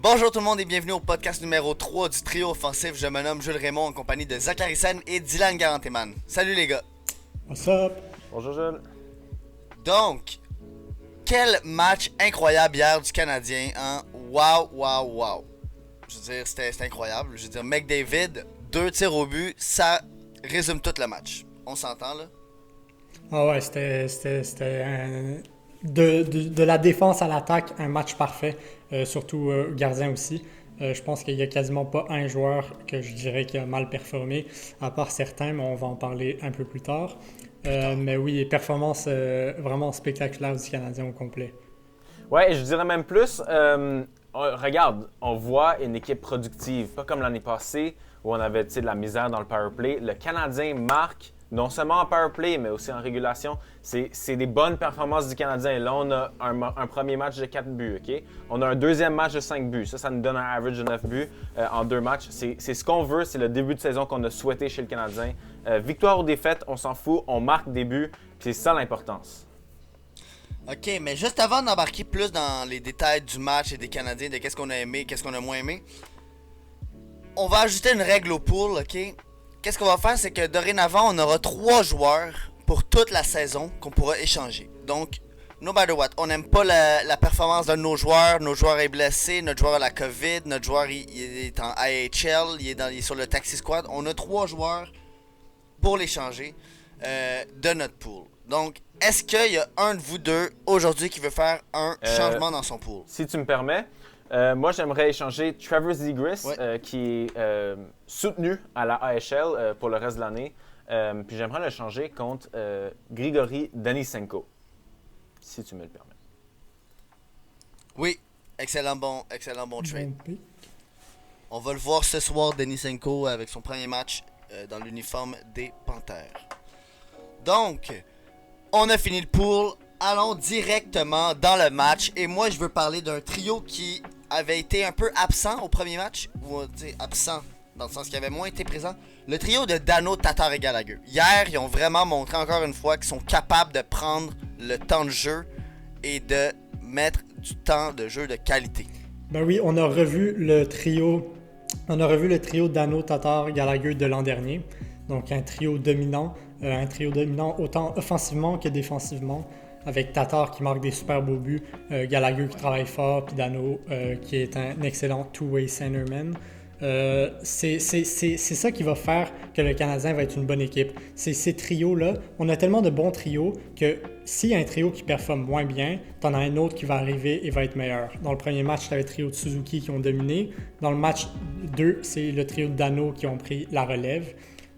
Bonjour tout le monde et bienvenue au podcast numéro 3 du trio offensif. Je me nomme Jules Raymond en compagnie de Zachary Sen et Dylan Garanteman. Salut les gars. What's up? Bonjour Jules. Donc, quel match incroyable hier du Canadien, hein? Wow. Je veux dire, c'était incroyable. Je veux dire, McDavid, 2 tirs au but, ça résume tout le match. On s'entend là? Ah ouais, de la défense à l'attaque, un match parfait, surtout gardien aussi. Je pense qu'il n'y a quasiment pas un joueur que je dirais qui a mal performé, à part certains, mais on va en parler un peu plus tard. Mais oui, performance vraiment spectaculaire du Canadien au complet. Ouais, et je dirais même plus, regarde, on voit une équipe productive, pas comme l'année passée où on avait de la misère dans le powerplay. Le Canadien marque non seulement en powerplay, mais aussi en régulation. C'est des bonnes performances du Canadien. Là, on a un premier match de 4 buts, OK? On a un deuxième match de 5 buts. Ça nous donne un average de 9 buts en 2 matchs. C'est ce qu'on veut. C'est le début de saison qu'on a souhaité chez le Canadien. Victoire ou défaite, on s'en fout. On marque des buts. Puis c'est ça l'importance. Ok, mais juste avant d'embarquer plus dans les détails du match et des Canadiens, de qu'est-ce qu'on a aimé, qu'est-ce qu'on a moins aimé, on va ajouter une règle au pool, ok? Qu'est-ce qu'on va faire, c'est que dorénavant, on aura 3 joueurs pour toute la saison qu'on pourra échanger. Donc, no matter what, on n'aime pas la performance d'un de nos joueur est blessé, notre joueur a la COVID, notre joueur il est en IHL, il est sur le taxi squad. On a 3 joueurs pour l'échanger de notre pool. Donc, est-ce qu'il y a un de vous deux aujourd'hui qui veut faire un changement dans son pool? Si tu me permets, moi j'aimerais échanger Trevor Zegras, qui est soutenu à la AHL pour le reste de l'année. Puis j'aimerais le changer contre Grigory Denisenko, si tu me le permets. Oui, excellent bon trade. On va le voir ce soir, Denisenko, avec son premier match dans l'uniforme des Panthères. Donc, on a fini le pool. Allons directement dans le match. Et moi, je veux parler d'un trio qui avait été un peu absent au premier match. Ou absent dans le sens qu'il avait moins été présent. Le trio de Danault, Tatar et Gallagher. Hier, ils ont vraiment montré encore une fois qu'ils sont capables de prendre le temps de jeu et de mettre du temps de jeu de qualité. Ben oui, on a revu le trio Danault, Tatar, Gallagher de l'an dernier. Donc un trio dominant autant offensivement que défensivement, avec Tatar qui marque des super beaux buts, Gallagher qui travaille fort, puis Danault qui est un excellent two-way centerman. C'est ça qui va faire que le Canadien va être une bonne équipe. C'est ces trios-là. On a tellement de bons trios que s'il y a un trio qui performe moins bien, t'en as un autre qui va arriver et va être meilleur. Dans le premier match, tu avais le trio de Suzuki qui ont dominé. Dans le match 2, c'est le trio de Danault qui ont pris la relève.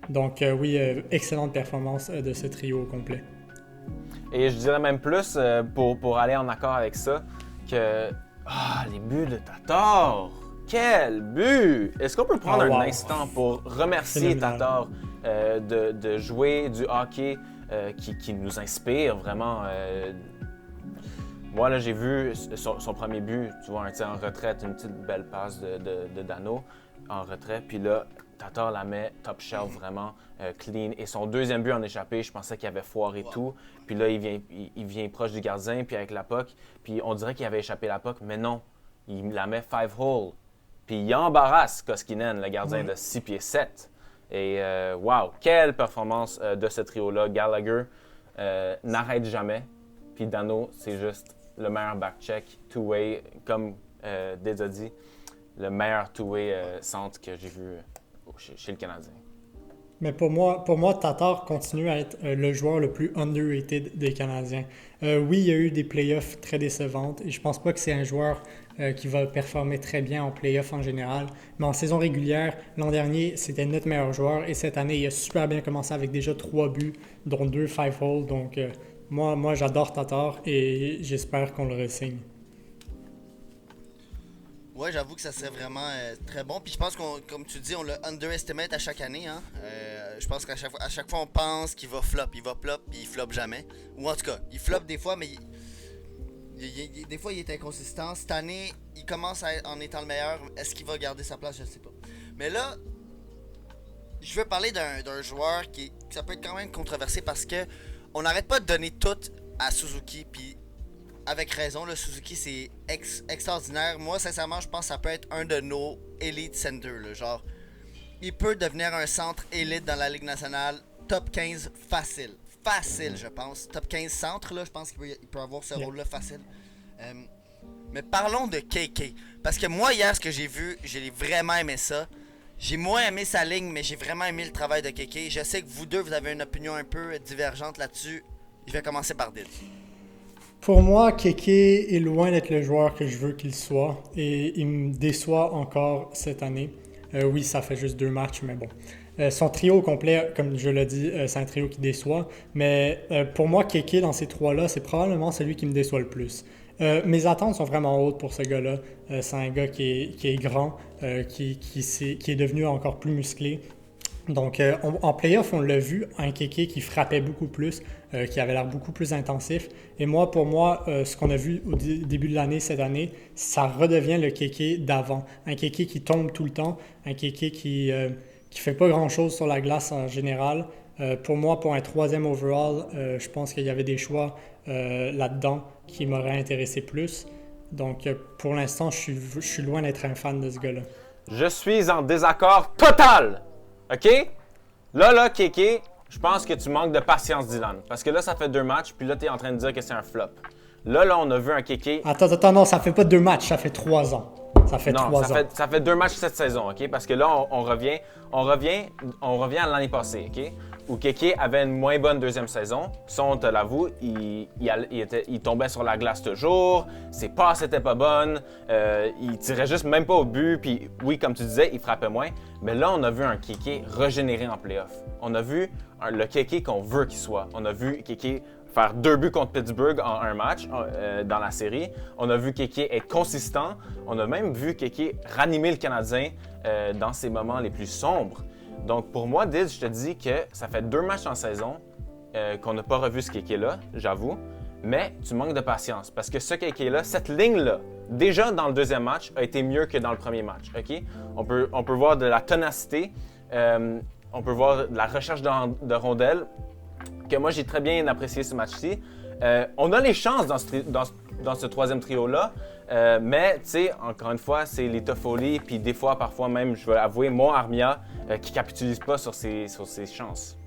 Donc oui, excellente performance de ce trio au complet. Et je dirais même plus, pour aller en accord avec ça, que les buts de Tatar! Quel but! Est-ce qu'on peut prendre un instant pour remercier Tatar de jouer du hockey qui nous inspire vraiment? Moi, là, j'ai vu son premier but, tu vois, en retraite, une petite belle passe de Danault en retrait. Puis là, Tatar la met top shelf, vraiment clean. Et son deuxième but en échappé, je pensais qu'il avait foiré tout. Puis là, il vient proche du gardien, puis avec la puck. Puis on dirait qu'il avait échappé la puck, mais non. Il la met 5 hole. Puis il embarrasse Koskinen, le gardien de 6 pieds 7. Et wow, quelle performance de ce trio-là. Gallagher n'arrête jamais. Puis Danault, c'est juste le meilleur back-check, two-way, comme déjà dit, le meilleur two-way centre que j'ai vu chez le Canadien. Mais pour moi, Tatar continue à être le joueur le plus underrated des Canadiens. Oui, il y a eu des playoffs très décevantes et je pense pas que c'est un joueur qui va performer très bien en playoffs en général. Mais en saison régulière, l'an dernier, c'était notre meilleur joueur et cette année, il a super bien commencé avec déjà 3 buts, dont 2 5-hole. Donc moi, j'adore Tatar et j'espère qu'on le re-signe. Ouais, j'avoue que ça serait vraiment très bon. Puis je pense qu'on, comme tu dis, on le underestimate à chaque année. Hein? Je pense qu'à chaque fois, on pense qu'il va flop. Il va flop, puis il flop jamais. Ou en tout cas, il flop des fois, mais des fois, il est inconsistant. Cette année, il commence en étant le meilleur. Est-ce qu'il va garder sa place? Je ne sais pas. Mais là, je veux parler d'un joueur qui ça peut être quand même controversé parce que on n'arrête pas de donner tout à Suzuki. Puis avec raison, le Suzuki c'est extraordinaire. Moi, sincèrement, je pense que ça peut être un de nos elite centers. Là. Genre, il peut devenir un centre élite dans la Ligue nationale, top 15 facile. Facile, je pense. Top 15 centre, là, je pense qu'il peut avoir ce rôle-là facile. Mais parlons de KK. Parce que moi, hier, ce que j'ai vu, j'ai vraiment aimé ça. J'ai moins aimé sa ligne, mais j'ai vraiment aimé le travail de KK. Je sais que vous deux, vous avez une opinion un peu divergente là-dessus. Je vais commencer par Did. Pour moi, Keke est loin d'être le joueur que je veux qu'il soit et il me déçoit encore cette année. Oui, ça fait juste 2 matchs, mais bon. Son trio au complet, comme je l'ai dit, c'est un trio qui déçoit. Mais pour moi, Keke, dans ces 3-là, c'est probablement celui qui me déçoit le plus. Mes attentes sont vraiment hautes pour ce gars-là. C'est un gars qui est grand, qui est devenu encore plus musclé. Donc, en playoff, on l'a vu, un Keke qui frappait beaucoup plus, qui avait l'air beaucoup plus intensif. Et moi, pour moi, ce qu'on a vu au début de l'année, cette année, ça redevient le Keke d'avant. Un Keke qui tombe tout le temps, un Keke qui fait pas grand-chose sur la glace en général. Pour moi, pour un 3e overall, je pense qu'il y avait des choix là-dedans qui m'auraient intéressé plus. Donc, pour l'instant, je suis loin d'être un fan de ce gars-là. Je suis en désaccord total. OK? Là, Keke, je pense que tu manques de patience, Dylan. Parce que là, ça fait 2 matchs, puis là, tu es en train de dire que c'est un flop. Là, on a vu un Keke... Attends, non, ça fait pas 2 matchs, ça fait 3 ans. Ça fait 3 ans. Ça fait 2 matchs cette saison, OK? Parce que là, on revient à l'année passée, OK? Où Keke avait une moins bonne 2e saison. Ça, on te l'avoue, il tombait sur la glace toujours, ses passes étaient pas bonnes, il tirait juste même pas au but, puis oui, comme tu disais, il frappait moins. Mais là, on a vu un Keke régénéré en playoff. On a vu le Keke qu'on veut qu'il soit. On a vu Keke faire 2 buts contre Pittsburgh en un match dans la série. On a vu Keke être consistant. On a même vu Keke ranimer le Canadien dans ses moments les plus sombres. Donc pour moi, Diz, je te dis que ça fait 2 matchs en saison qu'on n'a pas revu ce Keke-là, j'avoue. Mais tu manques de patience parce que ce Keke-là, cette ligne-là, déjà dans le 2e match, a été mieux que dans le 1er match. OK? On peut voir de la ténacité, on peut voir de la recherche de rondelles, que moi j'ai très bien apprécié ce match-ci. On a les chances dans ce 3e trio-là, mais tu sais, encore une fois, c'est les Toffoli, puis des fois, parfois même, je vais avouer, mon Armia qui ne capitalise pas sur ses chances.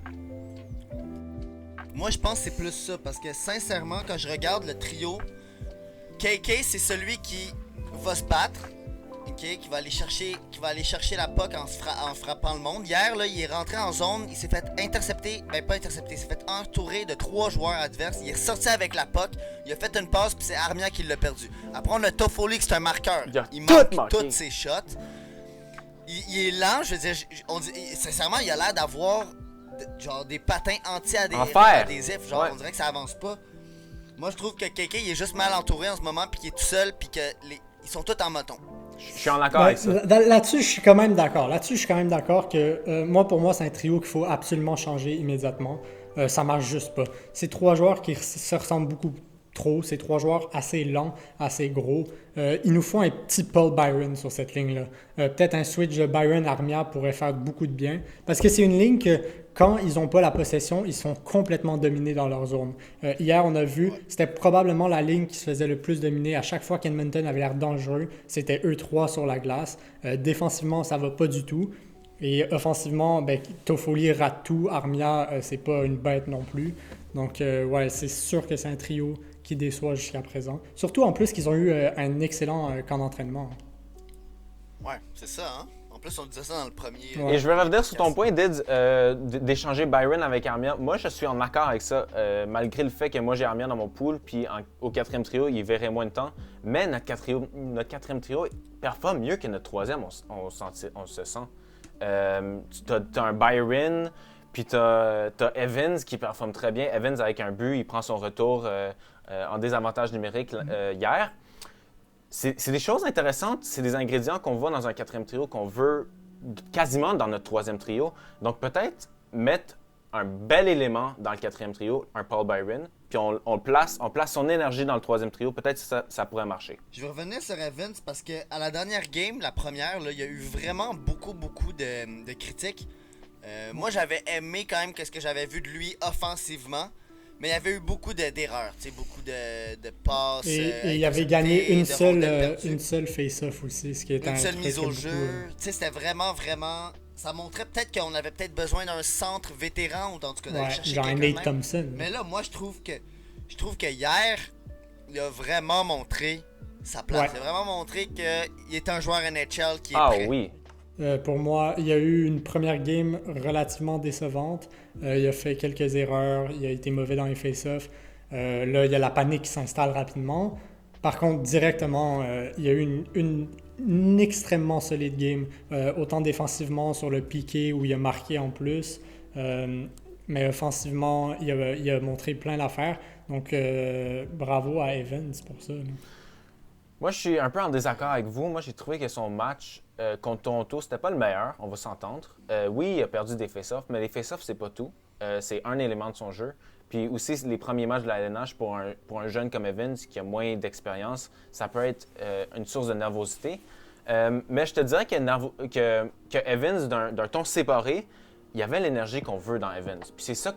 Moi, je pense que c'est plus ça, parce que sincèrement, quand je regarde le trio, KK, c'est celui qui va se battre, okay, qui va aller chercher la puck en frappant le monde. Hier, là, il est rentré en zone, il s'est fait intercepter, pas intercepter, il s'est fait entourer de 3 joueurs adverses. Il est sorti avec la puck, il a fait une passe, puis c'est Armia qui l'a perdu. Après, on a Toffoli, qui c'est un marqueur. Il manque toutes ses shots. Il est lent, je veux dire, sincèrement, il a l'air d'avoir genre des patins anti-adhésifs. Genre, ouais. On dirait que ça avance pas. Moi, je trouve que KK, il est juste mal entouré en ce moment, puis qu'il est tout seul, puis ils sont tous en moton. Je suis en accord avec ça. Là-dessus, je suis quand même d'accord que pour moi, c'est un trio qu'il faut absolument changer immédiatement. Ça marche juste pas. C'est 3 joueurs qui se ressemblent beaucoup trop. C'est 3 joueurs assez lents, assez gros. Il nous faut un petit Paul Byron sur cette ligne-là. Peut-être un switch de Byron-Armia pourrait faire beaucoup de bien. Parce que c'est une ligne que, quand ils n'ont pas la possession, ils sont complètement dominés dans leur zone. Hier, on a vu, c'était probablement la ligne qui se faisait le plus dominer. À chaque fois qu'Edmonton avait l'air dangereux, c'était eux 3 sur la glace. Défensivement, ça va pas du tout. Et offensivement, Toffoli rate tout. Armia, c'est pas une bête non plus. Donc, c'est sûr que c'est un trio qui déçoit jusqu'à présent. Surtout en plus qu'ils ont eu un excellent camp d'entraînement. Ouais, c'est ça, hein? En plus, on disait ça dans le premier... Ouais. Et je vais revenir sur ton point, Dids, d'échanger Byron avec Armia. Moi, je suis en accord avec ça, malgré le fait que moi, j'ai Armia dans mon pool, puis au 4e trio, il verrait moins de temps. Mais notre 4e trio performe mieux que notre 3e, on se sent. T'as un Byron, puis t'as Evans qui performe très bien. Evans, avec un but, il prend son retour en désavantage numérique hier. C'est des choses intéressantes, c'est des ingrédients qu'on voit dans un 4e trio, qu'on veut quasiment dans notre 3e trio. Donc peut-être mettre un bel élément dans le 4e trio, un Paul Byron, puis on place son énergie dans le 3e trio, peut-être que ça pourrait marcher. Je vais revenir sur Evans parce que à la dernière game, la première, là, il y a eu vraiment beaucoup de critiques. Moi, j'avais aimé quand même ce que j'avais vu de lui offensivement. Mais il y avait eu beaucoup d'erreurs, tu sais, beaucoup de passes. Et il avait gagné une une seule face-off aussi, ce qui est une un seule truc mise au beaucoup, jeu. Tu sais, c'était vraiment, vraiment. Ça montrait peut-être qu'on avait peut-être besoin d'un centre vétéran, ou en tout cas d'aller ouais, chercher genre un quelqu'un de Nate même. Thompson. Mais là, moi, je trouve que hier, il a vraiment montré sa place. Ouais. Il a vraiment montré qu'il est un joueur NHL qui est Ah prêt. oui. Pour moi, il y a eu une première game relativement décevante. Il a fait quelques erreurs, il a été mauvais dans les face-offs. Là, il y a la panique qui s'installe rapidement. Par contre, directement, il y a eu une extrêmement solide game. Autant défensivement sur le piqué où il a marqué en plus. Mais offensivement, il a montré plein d'affaires. Donc, bravo à Evans pour ça. Là. Moi, je suis un peu en désaccord avec vous. Moi, j'ai trouvé que son match contre Toronto, c'était pas le meilleur, on va s'entendre. Oui, il a perdu des face-offs, mais les face-offs, c'est pas tout. C'est un élément de son jeu. Puis aussi, les premiers matchs de la LNH pour un jeune comme Evans qui a moins d'expérience, ça peut être une source de nervosité. Mais je te dirais que Evans, d'un ton séparé, il y avait l'énergie qu'on veut dans Evans. Puis c'est ça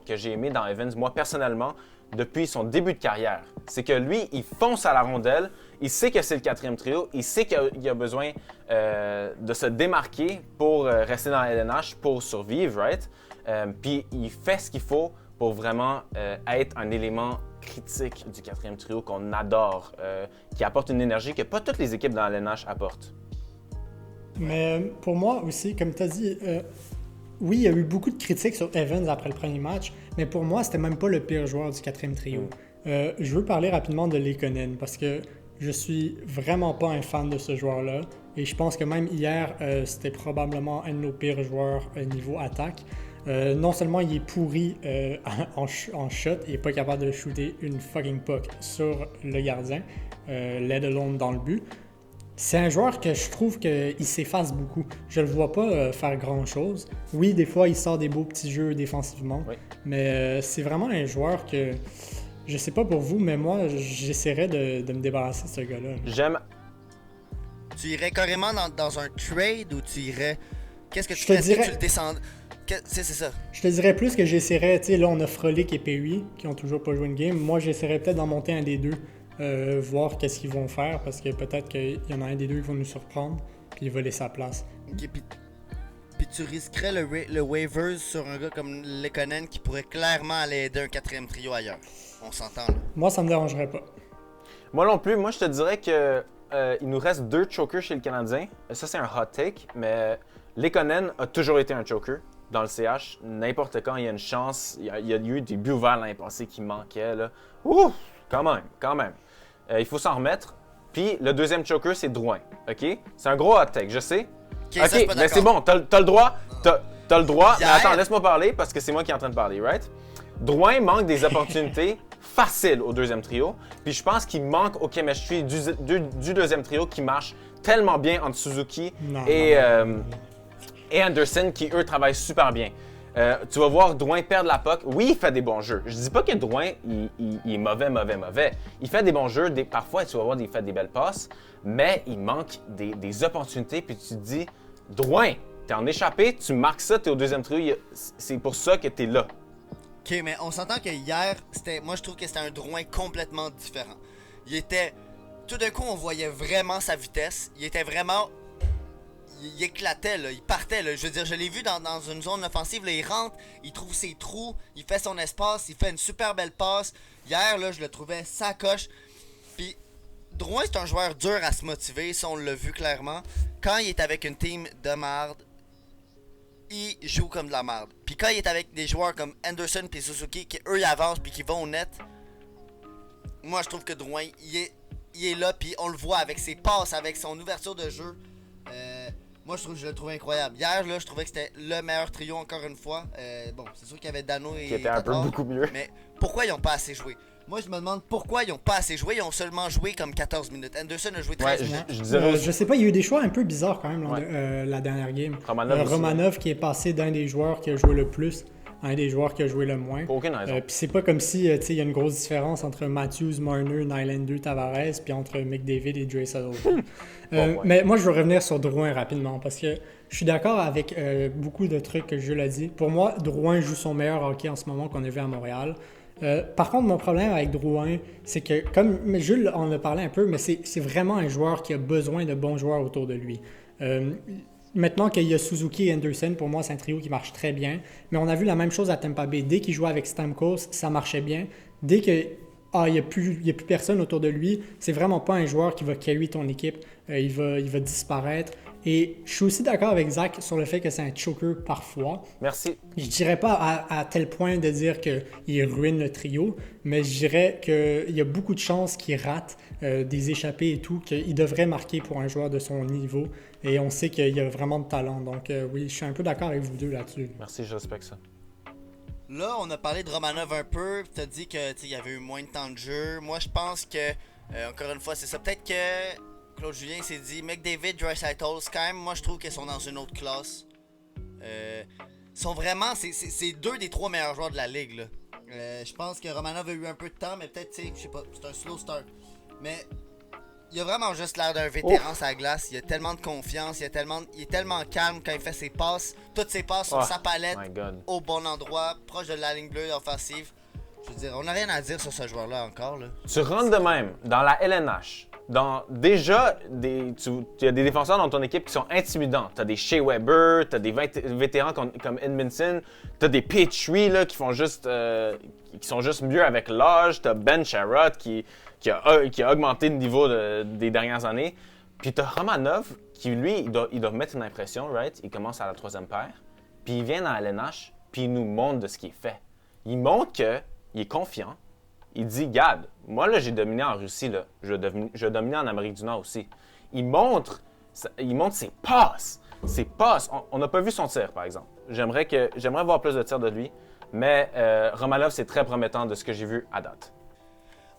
que j'ai aimé dans Evans, moi personnellement, depuis son début de carrière. C'est que lui, il fonce à la rondelle, il sait que c'est le 4e trio, il sait qu'il a besoin de se démarquer pour rester dans la LNH, pour survivre, right? Puis il fait ce qu'il faut pour vraiment être un élément critique du 4e trio qu'on adore, qui apporte une énergie que pas toutes les équipes dans la LNH apportent. Mais pour moi aussi, comme tu as dit, oui, il y a eu beaucoup de critiques sur Evans après le premier match, mais pour moi, c'était même pas le pire joueur du 4e trio. Je veux parler rapidement de Lekonen parce que je suis vraiment pas un fan de ce joueur-là et je pense que même hier, c'était probablement un de nos pires joueurs niveau attaque. Non seulement il est pourri en shot, il est pas capable de shooter une fucking puck sur le gardien, let alone dans le but. C'est un joueur que je trouve qu'il s'efface beaucoup. Je le vois pas faire grand-chose. Oui, des fois, il sort des beaux petits jeux défensivement, Oui. mais c'est vraiment un joueur que, je sais pas pour vous, mais moi, j'essaierais de me débarrasser de ce gars-là. J'aime. Tu irais carrément dans un trade ou tu irais. Qu'est-ce que tu Je te ferais? Est-ce que dirais- tu le descends. C'est ça. Je te dirais plus que j'essaierais, tu sais, là, on a Frolic et Pee-Wee qui ont toujours pas joué une game. Moi, j'essaierais peut-être d'en monter un des deux. Voir qu'est-ce qu'ils vont faire parce que peut-être qu'il y en a un des deux qui va nous surprendre puis il va laisser sa place. Ok, puis tu risquerais le waivers sur un gars comme Lekonen qui pourrait clairement aller aider un 4e trio ailleurs. On s'entend là. Moi, ça me dérangerait pas. Moi non plus. Moi, je te dirais que il nous reste 2 chokers chez le Canadien. Ça, c'est un hot take, mais Lekonen a toujours été un choker dans le CH. N'importe quand il y a une chance, il y a eu des buts ouverts l'année passée qui manquaient. Là. Ouh! Quand même. Il faut s'en remettre. Puis le deuxième choker, c'est Drouin. OK? C'est un gros hot take, je sais. Ok, ça, je suis pas mais c'est d'accord. bon, t'as le droit. T'as le droit. Mais Hier- attends, laisse-moi parler parce que c'est moi qui est en train de parler, right? Drouin manque des opportunités faciles au deuxième trio. Puis je pense qu'il manque au chemistry du deuxième trio qui marche tellement bien entre Suzuki Non, et, non. et Anderson qui, eux, travaillent super bien. Tu vas voir Drouin perdre la puck. Oui, il fait des bons jeux. Je dis pas que Drouin, il est mauvais. Il fait des bons jeux. Parfois, tu vas voir, il fait des belles passes. Mais il manque des opportunités. Puis tu te dis, Drouin, t'es en échappé, tu marques ça, t'es au deuxième trio. C'est pour ça que t'es là. Ok, mais on s'entend que hier, moi je trouve que c'était un Drouin complètement différent. Il était. Tout d'un coup, on voyait vraiment sa vitesse. Il était vraiment. Il éclatait, là. Il partait, là. Je veux dire, je l'ai vu dans une zone offensive, là. Il rentre, il trouve ses trous, il fait son espace, il fait une super belle passe. Hier, là, je le trouvais sacoche. Puis, Drouin, c'est un joueur dur à se motiver, ça, on l'a vu clairement. Quand il est avec une team de marde, il joue comme de la merde. Puis quand il est avec des joueurs comme Anderson et Suzuki qui eux ils avancent puis qui vont au net, moi je trouve que Drouin il est là puis on le voit avec ses passes, avec son ouverture de jeu. Moi je le trouve incroyable. Hier là je trouvais que c'était le meilleur trio encore une fois. Bon c'est sûr qu'il y avait Dano et Qui était un peu Tatar, beaucoup mieux. mais pourquoi ils ont pas assez joué? Moi je me demande pourquoi ils ont pas assez joué. Ils ont seulement joué comme 14 minutes. Anderson a joué 13 Ouais, minutes. je dirais aussi. Je sais pas, il y a eu des choix un peu bizarres quand même Ouais. la dernière game. Romanov aussi. Romanov qui est passé d'un des joueurs qui a joué le plus à un des joueurs qui a joué le moins. Pour aucune raison. Puis c'est pas comme si il y a une grosse différence entre Matthews, Marner, Nylander, Tavares, puis entre McDavid et Dre Saddle. Ouais. Mais moi, je veux revenir sur Drouin rapidement parce que je suis d'accord avec beaucoup de trucs que je l'ai dit. Pour moi, Drouin joue son meilleur hockey en ce moment qu'on a vu à Montréal. Par contre, mon problème avec Drouin, c'est que, comme Jules en a parlé un peu, mais c'est vraiment un joueur qui a besoin de bons joueurs autour de lui. Maintenant qu'il y a Suzuki et Anderson, pour moi, c'est un trio qui marche très bien. Mais on a vu la même chose à Tampa Bay. Dès qu'il jouait avec Stamkos, ça marchait bien. Dès que il n'y a plus personne autour de lui, c'est vraiment pas un joueur qui va carry ton équipe. Il va disparaître. Et je suis aussi d'accord avec Zach sur le fait que c'est un choker parfois. Merci. Je dirais pas à tel point de dire qu'il ruine le trio, mais je dirais qu'il y a beaucoup de chances qu'il rate des échappées et tout, qu'il devrait marquer pour un joueur de son niveau. Et on sait qu'il y a vraiment de talent. Donc oui, je suis un peu d'accord avec vous deux là-dessus. Merci, je respecte ça. Là, on a parlé de Romanov un peu, tu as dit qu'il y avait eu moins de temps de jeu. Moi, je pense que, encore une fois, c'est ça. Peut-être que Claude Julien s'est dit, McDavid, Draisaitl, quand même, moi, je trouve qu'ils sont dans une autre classe. Sont vraiment, c'est deux des trois meilleurs joueurs de la ligue, là. Je pense que Romanov a eu un peu de temps, mais peut-être, tu sais, je sais pas, c'est un slow start. Mais il a vraiment juste l'air d'un vétéran sur la glace. Il a tellement de confiance, il est tellement calme quand il fait ses passes. Toutes ses passes sur sa palette, au bon endroit, proche de la ligne bleue offensive. Je veux dire, on n'a rien à dire sur ce joueur-là encore, là. Tu rentres de même dans la LNH. Déjà, il y a des défenseurs dans ton équipe qui sont intimidants. T'as des Shea Weber, t'as des vétérans comme Edmondson, t'as des Petrie là, qui sont juste mieux avec l'âge. T'as Ben Sherratt qui a augmenté le niveau des dernières années. Puis t'as Romanov qui, lui, il doit mettre une impression, right? Il commence à la troisième paire. Puis il vient dans la LNH, puis il nous montre de ce qu'il fait. Il montre qu'il est confiant. Il dit, Gad, moi là j'ai dominé en Russie, là. Je vais dominer en Amérique du Nord aussi. Il montre ses passes. Ses passes. On n'a pas vu son tir, par exemple. J'aimerais voir plus de tirs de lui. Mais Romanov, c'est très promettant de ce que j'ai vu à date.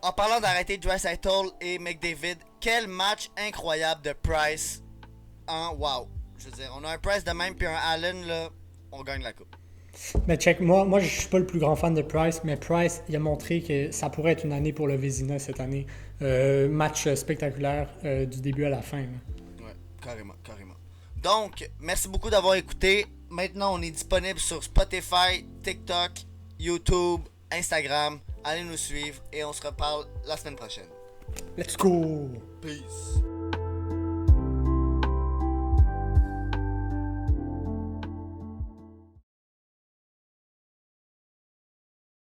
En parlant d'arrêter Draisaitl et McDavid, quel match incroyable de Price en wow. Je veux dire, on a un Price de même puis un Allen, là, on gagne la coupe. Mais check, moi je suis pas le plus grand fan de Price, mais Price, il a montré que ça pourrait être une année pour le Vézina cette année. Match spectaculaire du début à la fin. Là. Ouais, carrément. Donc, merci beaucoup d'avoir écouté. Maintenant, on est disponible sur Spotify, TikTok, YouTube, Instagram. Allez nous suivre et on se reparle la semaine prochaine. Let's go! Peace!